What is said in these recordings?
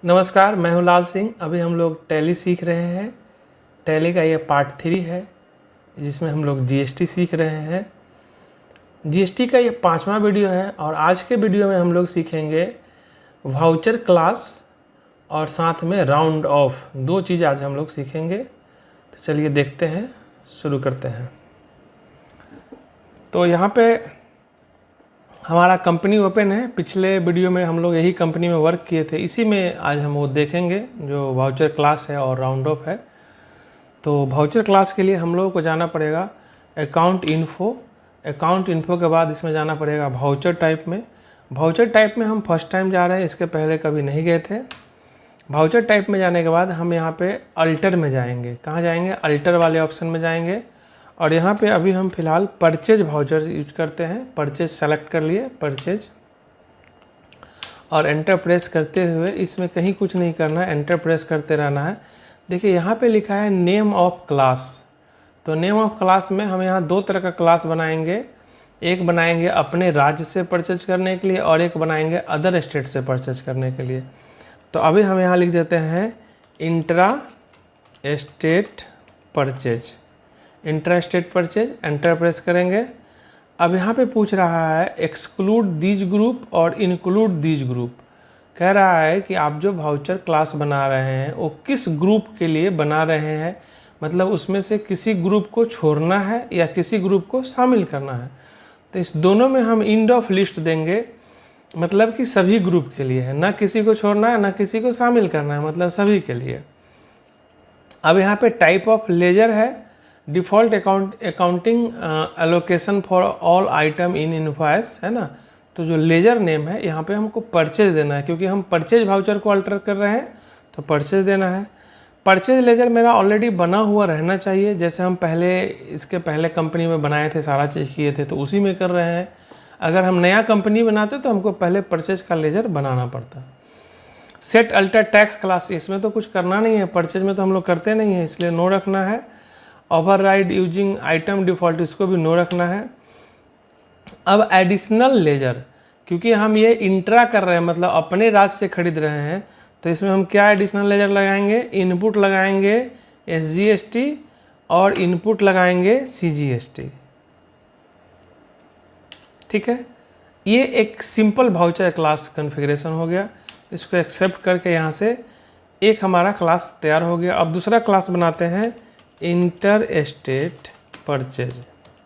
नमस्कार, मैं हूं लाल सिंह। अभी हम लोग टैली सीख रहे हैं। टैली का ये पार्ट 3 है जिसमें हम लोग जीएसटी सीख रहे हैं। जीएसटी का ये 5वां वीडियो है और आज के वीडियो में हम लोग सीखेंगे वाउचर क्लास और साथ में राउंड ऑफ। दो चीज़ आज हम लोग सीखेंगे। तो चलिए देखते हैं, शुरू करते हैं। तो यहाँ पे हमारा कंपनी ओपन है। पिछले वीडियो में हम लोग यही कंपनी में वर्क किए थे, इसी में आज हम वो देखेंगे जो वाउचर क्लास है और राउंड ऑफ है। तो वाउचर क्लास के लिए हम लोगों को जाना पड़ेगा अकाउंट इन्फो। अकाउंट इन्फो के बाद इसमें जाना पड़ेगा वाउचर टाइप में। वाउचर टाइप में हम फर्स्ट टाइम जा रहे हैं, इसके पहले कभी नहीं गए थे। वाउचर टाइप में जाने के बाद हम यहाँ पे अल्टर में जाएंगे। कहाँ जाएंगे? अल्टर वाले ऑप्शन में जाएंगे। और यहाँ पे अभी हम फिलहाल परचेज वाउचर यूज करते हैं। परचेज सेलेक्ट कर लिए, परचेज, और एंटर प्रेस करते हुए इसमें कहीं कुछ नहीं करना है, एंटर प्रेस करते रहना है। देखिए यहाँ पे लिखा है नेम ऑफ क्लास। तो नेम ऑफ क्लास में हम यहाँ दो तरह का क्लास बनाएंगे। एक बनाएंगे अपने राज्य से परचेज करने के लिए और एक बनाएंगे अदर स्टेट से परचेज करने के लिए। तो अभी हम यहाँ लिख देते हैं intra state purchase. Intra state purchase, enter press करेंगे। अब यहाँ पे पूछ रहा है एक्सक्लूड दीज ग्रुप और इंक्लूड दीज ग्रुप। कह रहा है कि आप जो वाउचर क्लास बना रहे हैं वो किस ग्रुप के लिए बना रहे हैं, मतलब उसमें से किसी ग्रुप को छोड़ना है या किसी ग्रुप को शामिल करना है। तो इस दोनों में हम एंड ऑफ लिस्ट देंगे, मतलब कि सभी ग्रुप के लिए है, ना किसी को छोड़ना है ना किसी को शामिल करना है, मतलब सभी के लिए। अब यहाँ पे टाइप ऑफ लेजर है, default accounting allocation for all item in invoice, है ना। तो जो लेजर नेम है यहाँ पे हमको परचेज देना है, क्योंकि हम परचेज वाउचर को अल्टर कर रहे हैं तो परचेज देना है। परचेज लेजर मेरा ऑलरेडी बना हुआ रहना चाहिए, जैसे हम पहले इसके पहले कंपनी में बनाए थे, सारा चीज़ किए थे, तो उसी में कर रहे हैं। अगर हम नया कंपनी बनाते तो हमको पहले परचेज का लेजर बनाना पड़ता। सेट अल्टर टैक्स क्लास, इसमें तो कुछ करना नहीं है, परचेज में तो हम लोग करते नहीं है, इसलिए नो रखना है। ओवरराइड यूजिंग आइटम डिफ़ॉल्ट, इसको भी नो रखना है। अब एडिशनल लेजर, क्योंकि हम ये इंट्रा कर रहे हैं, मतलब अपने राज्य से खरीद रहे हैं, तो इसमें हम क्या एडिशनल लेजर लगाएंगे? इनपुट लगाएंगे SGST और इनपुट लगाएंगे CGST। ठीक है, ये एक सिंपल वाउचर क्लास कॉन्फ़िगरेशन हो गया। इसको एक्सेप्ट करके यहाँ से एक हमारा क्लास तैयार हो गया। अब दूसरा क्लास बनाते हैं इंटर स्टेट परचेज,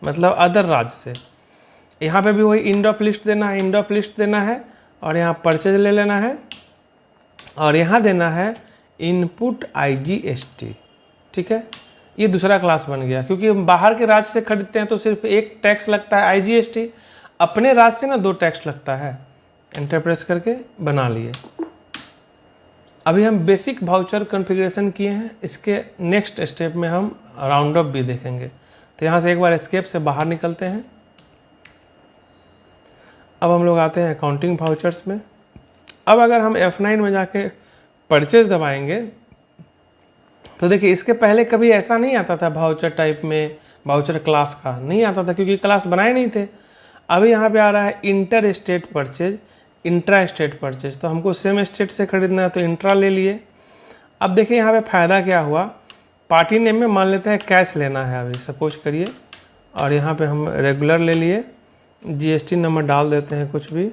मतलब अदर राज्य से। यहाँ पे भी वही इंड ऑफ लिस्ट देना है, इंड ऑफ लिस्ट देना है, और यहाँ परचेज ले लेना है, और यहाँ देना है इनपुट IGST। ठीक है, ये दूसरा क्लास बन गया। क्योंकि हम बाहर के राज्य से खरीदते हैं तो सिर्फ एक टैक्स लगता है IGST, अपने राज्य से ना 2 टैक्स लगता है। एंटर प्रेस करके बना लिए। अभी हम बेसिक वाउचर कॉन्फ़िगरेशन किए हैं, इसके नेक्स्ट स्टेप में हम राउंड अप भी देखेंगे। तो यहाँ से एक बार एस्केप से बाहर निकलते हैं। अब हम लोग आते हैं अकाउंटिंग वाउचर्स में। अब अगर हम F9 में जाके परचेज दबाएंगे तो देखिए इसके पहले कभी ऐसा नहीं आता था वाउचर टाइप में, वाउचर क्लास का नहीं आता था, क्योंकि क्लास बनाए नहीं थे। अभी यहाँ पे आ रहा है inter state purchase, intra state purchase. तो हमको सेम स्टेट से खरीदना है तो इंट्रा ले लिए। अब देखिए यहाँ पे फ़ायदा क्या हुआ, पार्टी नेम में मान लेते हैं कैश लेना है अभी सपोज करिए, और यहाँ पे हम रेगुलर ले लिए। GST नंबर डाल देते हैं, कुछ भी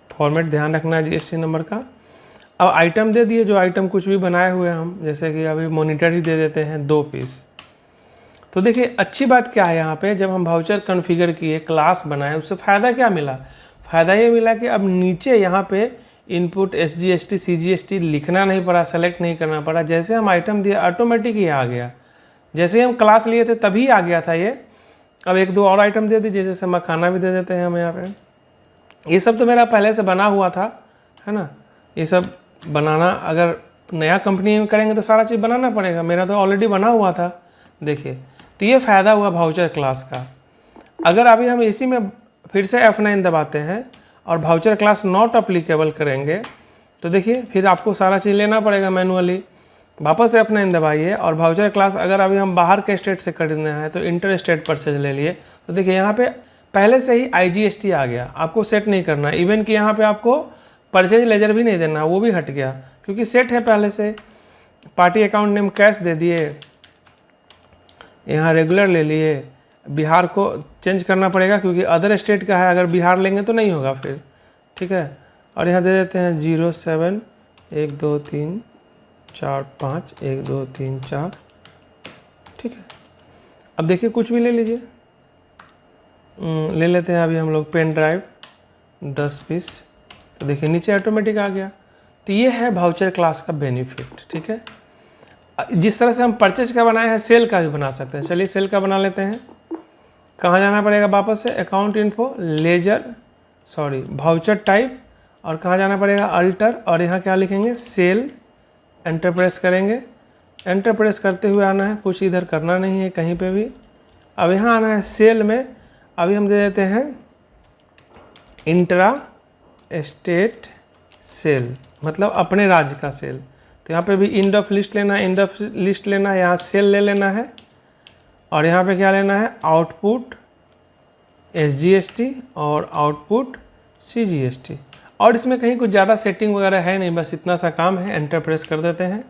फॉर्मेट ध्यान रखना है GST नंबर का। अब आइटम दे दिए, जो आइटम कुछ भी बनाए हुए हम, जैसे कि अभी मॉनिटर ही दे देते हैं 2 पीस। तो देखिए अच्छी बात क्या है, यहाँ पे जब हम वाउचर कॉन्फ़िगर किए, क्लास बनाए, उससे फ़ायदा क्या मिला? फ़ायदा ये मिला कि अब नीचे यहाँ पे इनपुट SGST CGST लिखना नहीं पड़ा, सेलेक्ट नहीं करना पड़ा। जैसे हम आइटम दिए ऑटोमेटिक ये आ गया, जैसे हम क्लास लिए थे तभी आ गया था ये। अब 1-2 और आइटम दे दीजिए, जैसे मखाना भी दे देते हैं हम यहाँ पे। ये सब तो मेरा पहले से बना हुआ था, है ना। ये सब बनाना, अगर नया कंपनी में करेंगे तो सारा चीज़ बनाना पड़ेगा, मेरा तो ऑलरेडी बना हुआ था। देखिए, तो ये फ़ायदा हुआ वाउचर क्लास का। अगर अभी हम इसी में फिर से F9 दबाते हैं और वाउचर क्लास नॉट अप्लीकेबल करेंगे तो देखिए फिर आपको सारा चीज़ लेना पड़ेगा मैनुअली। वापस से F9 दबाइए और वाउचर क्लास अगर अभी हम बाहर के स्टेट से खरीदना है तो इंटर स्टेट परचेज ले लिए। तो देखिए यहाँ पे पहले से ही IGST आ गया, आपको सेट नहीं करना। इवन कि यहाँ पे आपको परचेज लेजर भी नहीं देना, वो भी हट गया क्योंकि सेट है पहले से। पार्टी अकाउंट नेम कैश दे दिए, यहाँ रेगुलर ले लिए। बिहार को चेंज करना पड़ेगा क्योंकि अदर स्टेट का है, अगर बिहार लेंगे तो नहीं होगा फिर, ठीक है। और यहाँ दे देते हैं 07 1 2 3 4 5 1 2 3 4, ठीक है। अब देखिए कुछ भी ले लीजिए, ले लेते हैं अभी हम लोग पेन ड्राइव 10 पीस, तो देखिए नीचे ऑटोमेटिक आ गया। तो ये है वाउचर क्लास का बेनिफिट, ठीक है। जिस तरह से हम परचेज का बनाए हैं, सेल का भी बना सकते हैं। चलिए सेल का बना लेते हैं। कहाँ जाना पड़ेगा वापस से, account info, ledger, sorry voucher type, और कहाँ जाना पड़ेगा, अल्टर, और यहाँ क्या लिखेंगे, सेल। एंटर प्रेस करेंगे। एंटर प्रेस करते हुए आना है, कुछ इधर करना नहीं है कहीं पे भी। अब यहाँ आना है सेल में, अभी हम दे देते हैं इंट्रा स्टेट सेल, मतलब अपने राज्य का सेल। तो यहाँ पे भी इंड ऑफ लिस्ट लेना है, इंड ऑफ लिस्ट लेना है, यहाँ सेल ले लेना है, और यहाँ पे क्या लेना है, आउटपुट SGST और आउटपुट CGST। और इसमें कहीं कुछ ज़्यादा सेटिंग वगैरह है नहीं, बस इतना सा काम है। एंटर प्रेस कर देते हैं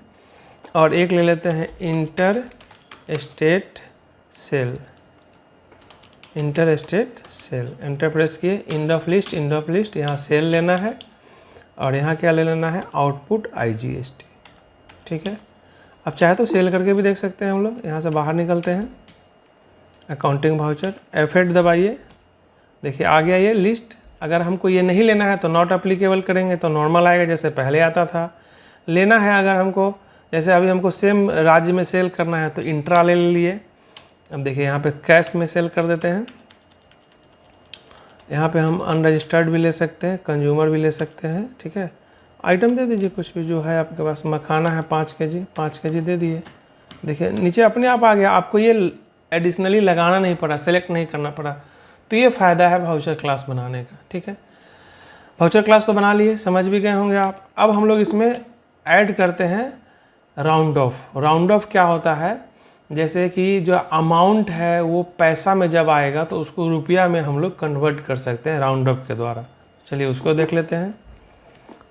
और एक ले लेते हैं inter state sale, inter state sale. Enter press किए, इंड ऑफ लिस्ट, यहाँ सेल लेना है, और यहाँ क्या ले लेना है, आउटपुट IGST, ठीक है। अब चाहे तो सेल करके भी देख सकते हैं हम लोग। यहाँ से बाहर निकलते हैं, अकाउंटिंग वाउचर, F8 दबाइए, देखिए आ गया ये लिस्ट। अगर हमको ये नहीं लेना है तो नॉट अप्लीकेबल करेंगे तो नॉर्मल आएगा जैसे पहले आता था। लेना है अगर हमको, जैसे अभी हमको सेम राज्य में सेल करना है तो इंट्रा ले लिए। अब देखिए यहाँ पे कैश में सेल कर देते हैं। यहाँ पे हम अनरजिस्टर्ड भी ले सकते हैं, कंज्यूमर भी ले सकते हैं, ठीक है। आइटम दे दीजिए कुछ भी जो है आपके पास। मखाना है 5 kg, 5 kg दे दिए। देखिए नीचे अपने आप आ गया, आपको ये एडिशनली लगाना नहीं पड़ा, सेलेक्ट नहीं करना पड़ा। तो ये फ़ायदा है वाउचर क्लास बनाने का, ठीक है। वाउचर क्लास तो बना लिए, समझ भी गए होंगे आप। अब हम लोग इसमें ऐड करते हैं राउंड ऑफ। राउंड ऑफ क्या होता है, जैसे कि जो अमाउंट है वो पैसा में जब आएगा तो उसको रुपया में हम लोग कन्वर्ट कर सकते हैं राउंड ऑफ के द्वारा। चलिए उसको देख लेते हैं।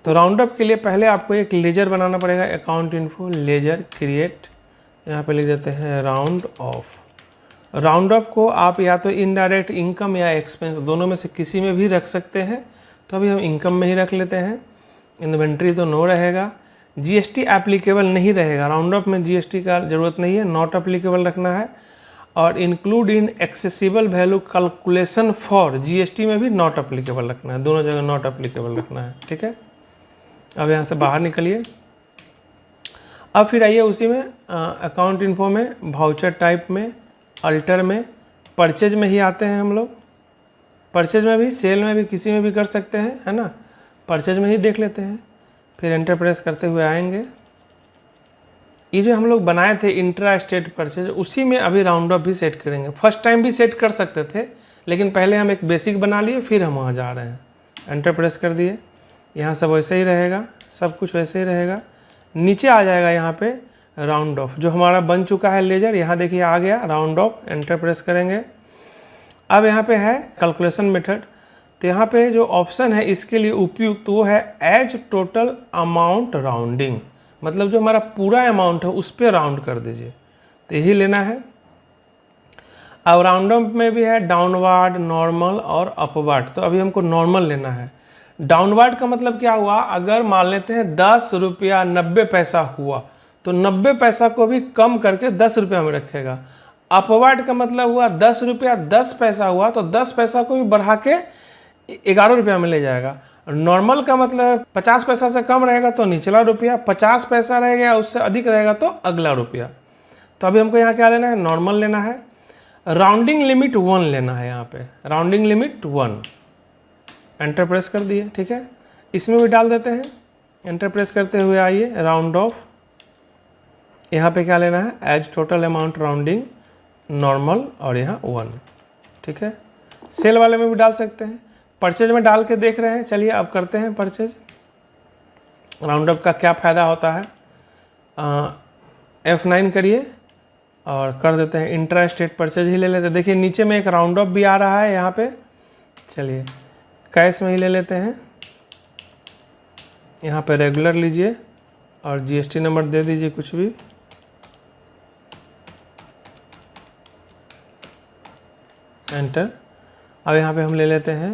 तो राउंड ऑफ के लिए पहले आपको एक लेजर बनाना पड़ेगा, अकाउंट इन्फो, लेजर क्रिएट, यहाँ पे लिख देते हैं राउंड ऑफ। राउंड ऑफ को आप या तो इनडायरेक्ट इनकम या एक्सपेंस दोनों में से किसी में भी रख सकते हैं। तो अभी हम इनकम में ही रख लेते हैं। इन्वेंट्री तो नो रहेगा, GST एप्लीकेबल नहीं रहेगा। राउंड ऑफ में GST का ज़रूरत नहीं है, नॉट एप्लीकेबल रखना है। और include in accessible value calculation for, GST में भी नॉट एप्लीकेबल रखना है, दोनों जगह नॉट एप्लीकेबल रखना है, ठीक है। अब यहाँ से बाहर निकलिए। अब फिर आइए उसी में अकाउंट इन्फो में, वाउचर टाइप में, अल्टर में, परचेज में ही आते हैं हम लोग। परचेज में भी, सेल में भी, किसी में भी कर सकते हैं, है ना। परचेज में ही देख लेते हैं, फिर एंटर प्रेस करते हुए आएंगे। ये जो हम लोग बनाए थे इंट्रा स्टेट परचेज, उसी में अभी राउंड ऑफ भी सेट करेंगे। फर्स्ट टाइम भी सेट कर सकते थे, लेकिन पहले हम एक बेसिक बना लिए, फिर हम वहाँ जा रहे हैं। एंटर प्रेस कर दिए, यहाँ सब वैसे ही रहेगा, सब कुछ वैसे ही रहेगा। नीचे आ जाएगा यहाँ पे राउंड ऑफ, जो हमारा बन चुका है लेजर। यहाँ देखिए आ गया राउंड ऑफ, एंटर प्रेस करेंगे। अब यहाँ पे है कैलकुलेशन मेथड, तो यहाँ पे जो ऑप्शन है इसके लिए उपयुक्त वो है एज टोटल अमाउंट राउंडिंग, मतलब जो हमारा पूरा अमाउंट है उस पर राउंड कर दीजिए, तो यही लेना है। अब राउंड ऑफ में भी है डाउनवर्ड, नॉर्मल और अपवर्ड, तो अभी हमको नॉर्मल लेना है। डाउनवर्ड का मतलब क्या हुआ, अगर मान लेते हैं 10 रुपया 90 पैसा हुआ तो 90 पैसा को भी कम करके 10 रुपया में रखेगा। अपवर्ड का मतलब हुआ 10 रुपया 10 पैसा हुआ तो 10 पैसा को भी बढ़ा के 11 रुपया में ले जाएगा। नॉर्मल का मतलब 50 पैसा से कम रहेगा तो निचला रुपया, 50 पैसा रहेगा उससे अधिक रहेगा तो अगला रुपया। तो अभी हमको यहाँ क्या लेना है, नॉर्मल लेना है। राउंडिंग लिमिट 1 लेना है, यहाँ पे राउंडिंग लिमिट 1। एंटर प्रेस कर दिए, ठीक है। इसमें भी डाल देते हैं, एंटर प्रेस करते हुए आइए राउंड ऑफ। यहाँ पे क्या लेना है, as total amount rounding, normal और यहाँ 1, ठीक है। सेल वाले में भी डाल सकते हैं, परचेज में डाल के देख रहे हैं। चलिए अब करते हैं परचेज। राउंड अप का क्या फ़ायदा होता है, F9 करिए और कर देते हैं इंट्रा स्टेट परचेज ही ले लेते हैं। देखिए नीचे में एक राउंड अप भी आ रहा है यहाँ पे, चलिए कैश में ही ले लेते हैं। यहाँ पे रेगुलर लीजिए और जीएसटी नंबर दे दीजिए कुछ भी। एंटर। अब यहाँ पे हम ले लेते हैं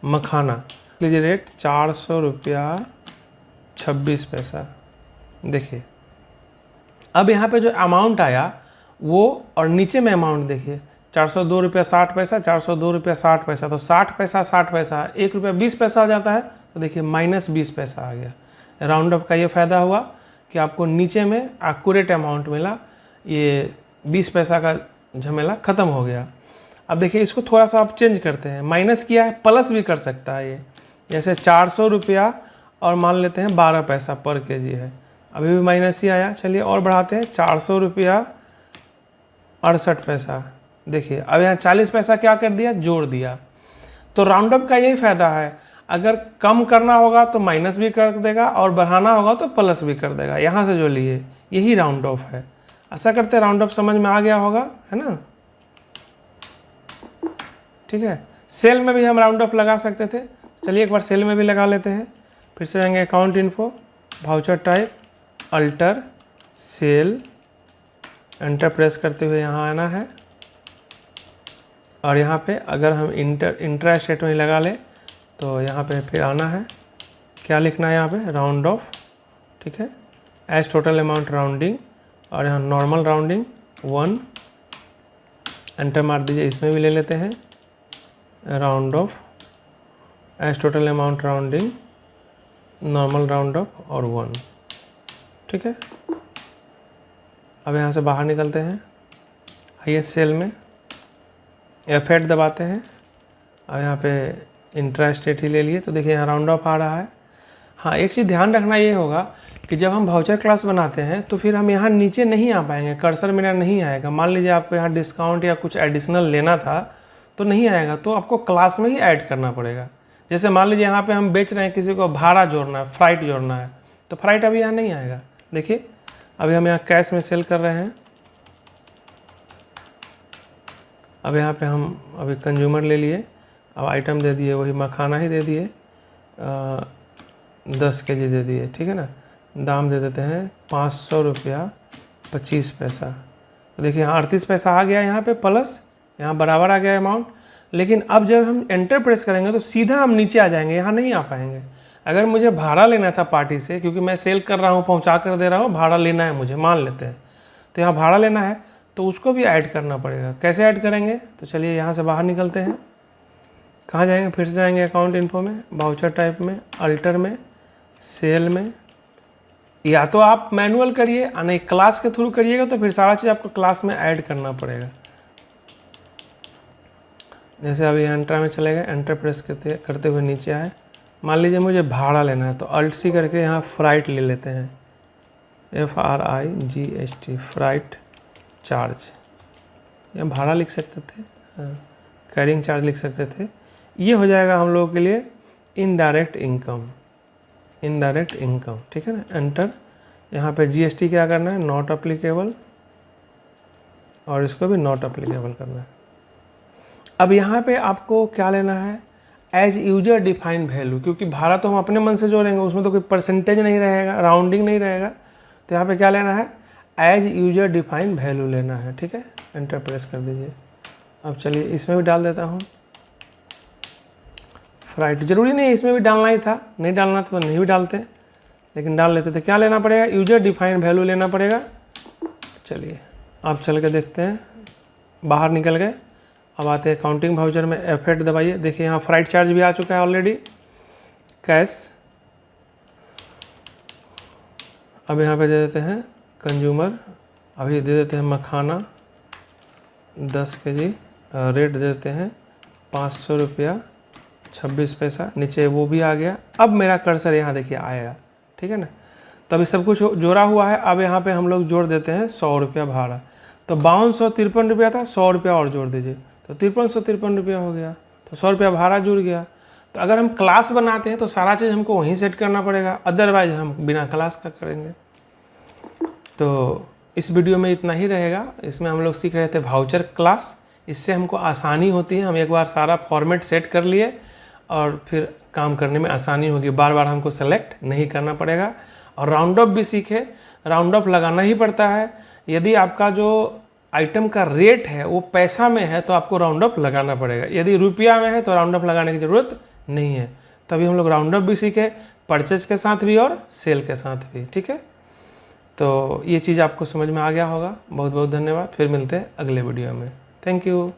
मखाना, लीजिए रेट 400 रुपया 26 पैसा। देखिए अब यहाँ पे जो अमाउंट आया वो, और नीचे में अमाउंट देखिए 402 रुपया 60 पैसा, 402 रुपया 60 पैसा, तो 60 पैसा 60 पैसा 1 रुपया 20 पैसा हो जाता है, तो देखिए -20 पैसा आ गया। राउंड अप का ये फ़ायदा हुआ कि आपको नीचे में एक्यूरेट अमाउंट मिला, ये 20 पैसा का झमेला ख़त्म हो गया। अब देखिए इसको थोड़ा सा आप चेंज करते हैं, माइनस किया है प्लस भी कर सकता है ये, जैसे 400 रुपया और मान लेते हैं 12 पैसा पर केजी है, अभी भी माइनस ही आया। चलिए और बढ़ाते हैं, 400 रुपया 68 पैसा। देखिए अब यहाँ 40 पैसा क्या कर दिया, जोड़ दिया। तो राउंड अप का यही फ़ायदा है, अगर कम करना होगा तो माइनस भी कर देगा और बढ़ाना होगा तो प्लस भी कर देगा। यहाँ से जो लिए यही राउंड ऑफ है। ऐसा करते राउंड अप समझ में आ गया होगा, है ना। ठीक है, सेल में भी हम राउंड अप लगा सकते थे। चलिए एक बार सेल में भी लगा लेते हैं। फिर से जाएंगे account info, voucher type, alter, sale, enter press करते हुए यहाँ आना है। और यहाँ पे अगर हम इंट्रा स्टेट में लगा ले तो यहाँ पे फिर आना है, क्या लिखना है यहाँ पे, राउंड ऑफ। ठीक है, एज टोटल अमाउंट राउंडिंग, और यहाँ नॉर्मल राउंडिंग 1, एंटर मार दीजिए। इसमें भी ले लेते हैं round off, as total amount rounding, normal round off और 1। ठीक है, अब यहाँ से बाहर निकलते हैं, आइए सेल में F8 दबाते हैं। अब यहाँ पे इंट्रा स्टेट ही ले लिए, तो देखिए यहाँ राउंड ऑफ आ रहा है। हाँ, एक चीज़ ध्यान रखना ये होगा कि जब हम वाउचर क्लास बनाते हैं तो फिर हम यहाँ नीचे नहीं आ पाएंगे, कर्सर मेरा नहीं आएगा। मान लीजिए आपको यहाँ डिस्काउंट या कुछ एडिशनल लेना था तो नहीं आएगा, तो आपको क्लास में ही ऐड करना पड़ेगा। जैसे मान लीजिए यहाँ पे हम बेच रहे हैं, किसी को भाड़ा जोड़ना है, फ्राइट जोड़ना है, तो फ्राइट अभी यहाँ नहीं आएगा। देखिए अभी हम यहाँ कैश में सेल कर रहे हैं। अब यहाँ पे हम अभी कंज्यूमर ले लिए, अब आइटम दे दिए वही मखाना ही दे दिए, 10 केजी दे दिए। ठीक है ना, दाम दे देते हैं 500 रुपया 25 पैसा। तो देखिए यहाँ 38 पैसा आ गया, यहाँ पे प्लस, यहाँ बराबर आ गया अमाउंट। लेकिन अब जब हम एंटर प्रेस करेंगे तो सीधा हम नीचे आ जाएंगे, यहाँ नहीं आ पाएंगे। अगर मुझे भाड़ा लेना था पार्टी से, क्योंकि मैं सेल कर रहा हूँ, पहुँचा कर दे रहा हूँ, भाड़ा लेना है मुझे, मान लेते हैं, तो यहाँ भाड़ा लेना है तो उसको भी ऐड करना पड़ेगा। कैसे ऐड करेंगे, तो चलिए यहाँ से बाहर निकलते हैं। कहाँ जाएंगे, फिर से जाएंगे अकाउंट इन्फो में, वाउचर टाइप में, अल्टर में, सेल में। या तो आप मैनुअल करिए, नहीं क्लास के थ्रू करिएगा तो फिर सारा चीज़ आपको क्लास में ऐड करना पड़ेगा। जैसे अभी एंटर में चले गए, एंटर प्रेस करते हुए नीचे आए। मान लीजिए मुझे भाड़ा लेना है तो अल्ट सी करके यहाँ फ्राइट ले लेते हैं, FRIGHT, फ्राइट चार्ज, या भाड़ा लिख सकते थे, कैरिंग चार्ज लिख सकते थे। ये हो जाएगा हम लोगों के लिए इनडायरेक्ट इनकम, इनडायरेक्ट इनकम। ठीक है ना, एंटर। यहाँ पे GST क्या करना है, नॉट अप्लीकेबल, और इसको भी नॉट अप्लीकेबल करना है। अब यहाँ पे आपको क्या लेना है, एज यूजर डिफाइंड वैल्यू, क्योंकि भाड़ा तो हम अपने मन से जोड़ेंगे, उसमें तो कोई परसेंटेज नहीं रहेगा, राउंडिंग नहीं रहेगा। तो यहाँ पे क्या लेना है, एज यूजर डिफाइंड वैल्यू लेना है। ठीक है, एंटर प्रेस कर दीजिए। अब चलिए इसमें भी डाल देता हूँ फ्राइट। जरूरी नहीं इसमें भी डालना ही था, नहीं डालना था तो नहीं भी डालते, लेकिन डाल लेते थे। क्या लेना पड़ेगा, यूजर डिफाइंड वैल्यू लेना पड़ेगा। चलिए आप चल के देखते हैं, बाहर निकल गए। अब आते हैं काउंटिंग वाउचर में, F8 दबाइए। देखिए यहाँ फ्राइट चार्ज भी आ चुका है ऑलरेडी, कैश। अब यहाँ पे दे देते हैं कंज्यूमर, अभी दे देते हैं मखाना 10 केजी, रेट दे देते हैं 500 रुपया 26 पैसा, नीचे वो भी आ गया। अब मेरा कर्सर यहाँ देखिए आएगा। ठीक है ना, तो अभी सब कुछ जोड़ा हुआ है। अब यहाँ पे हम लोग जोड़ देते हैं 100 रुपया भाड़ा, तो 5253 रुपया था, 100 रुपया और जोड़ दीजिए तो 5353 रुपया हो गया, तो 100 रुपया भाड़ा जुड़ गया। तो अगर हम क्लास बनाते हैं तो सारा चीज़ हमको वहीं सेट करना पड़ेगा, अदरवाइज हम बिना क्लास का करेंगे। तो इस वीडियो में इतना ही रहेगा। इसमें हम लोग सीख रहे थे वाउचर क्लास इससे हमको आसानी होती है। हम एक बार सारा फॉर्मेट सेट कर लिए और फिर काम करने में आसानी होगी, बार बार हमको सेलेक्ट नहीं करना पड़ेगा। और राउंड अप भी सीखे, राउंड अप लगाना ही पड़ता है। यदि आपका जो आइटम का रेट है वो पैसा में है तो आपको राउंड अप लगाना पड़ेगा, यदि रुपया में है तो राउंड अप लगाने की ज़रूरत नहीं है। तभी हम लोग राउंड अप भी सीखे, परचेज के साथ भी और सेल के साथ भी। ठीक है, तो ये चीज़ आपको समझ में आ गया होगा। बहुत बहुत धन्यवाद, फिर मिलते हैं अगले वीडियो में। Thank you.